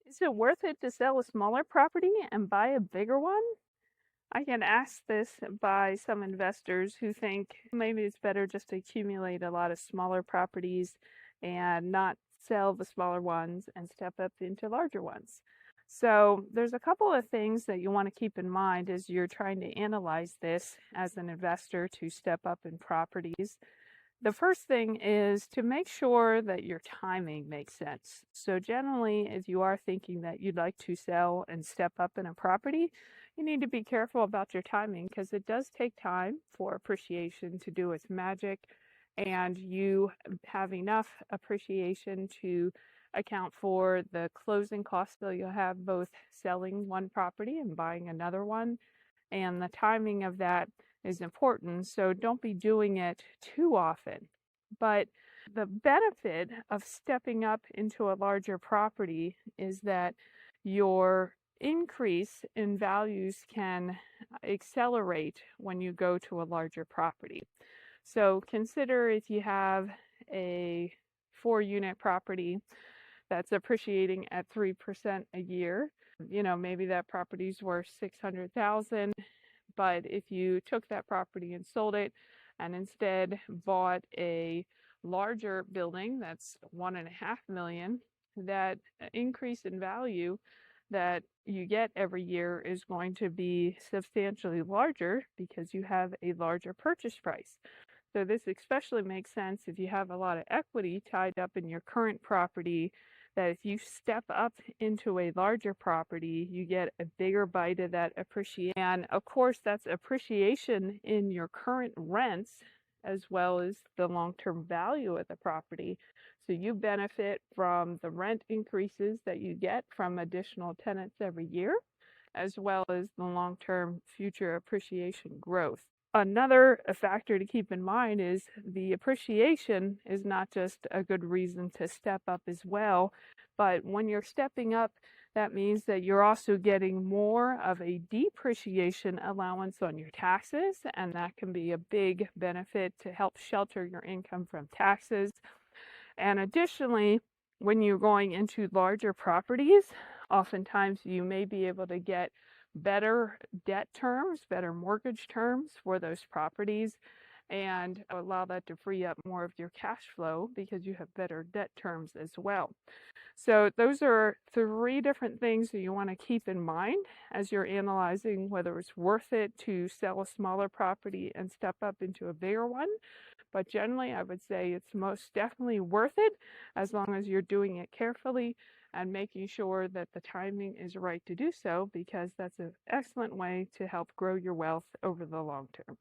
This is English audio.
Is it worth it to sell a smaller property and buy a bigger one? I get asked this by some investors who think maybe it's better just to accumulate a lot of smaller properties and not sell the smaller ones and step up into larger ones. So there's a couple of things that you want to keep in mind as you're trying to analyze this as an investor to step up in properties. The first thing is to make sure that your timing makes sense. So generally, if you are thinking that you'd like to sell and step up in a property, you need to be careful about your timing because it does take time for appreciation to do its magic, and you have enough appreciation to account for the closing costs that you'll have both selling one property and buying another one, and the timing of that is important. So don't be doing it too often. But the benefit of stepping up into a larger property is that your increase in values can accelerate when you go to a larger property. So consider if you have a 4-unit property that's appreciating at 3% a year. Maybe that property's worth 600,000, but if you took that property and sold it and instead bought a larger building that's 1.5 million, that increase in value that you get every year is going to be substantially larger because you have a larger purchase price. So this especially makes sense if you have a lot of equity tied up in your current property, that if you step up into a larger property, you get a bigger bite of that appreciation. And of course, that's appreciation in your current rents as well as the long-term value of the property. So you benefit from the rent increases that you get from additional tenants every year, as well as the long-term future appreciation growth. Another factor to keep in mind is the appreciation is not just a good reason to step up as well, but when you're stepping up, that means that you're also getting more of a depreciation allowance on your taxes, and that can be a big benefit to help shelter your income from taxes. And additionally, when you're going into larger properties, oftentimes you may be able to get better debt terms, better mortgage terms for those properties, and allow that to free up more of your cash flow because you have better debt terms as well. So those are 3 different things that you want to keep in mind as you're analyzing whether it's worth it to sell a smaller property and step up into a bigger one. But generally, I would say it's most definitely worth it as long as you're doing it carefully and making sure that the timing is right to do so, because that's an excellent way to help grow your wealth over the long term.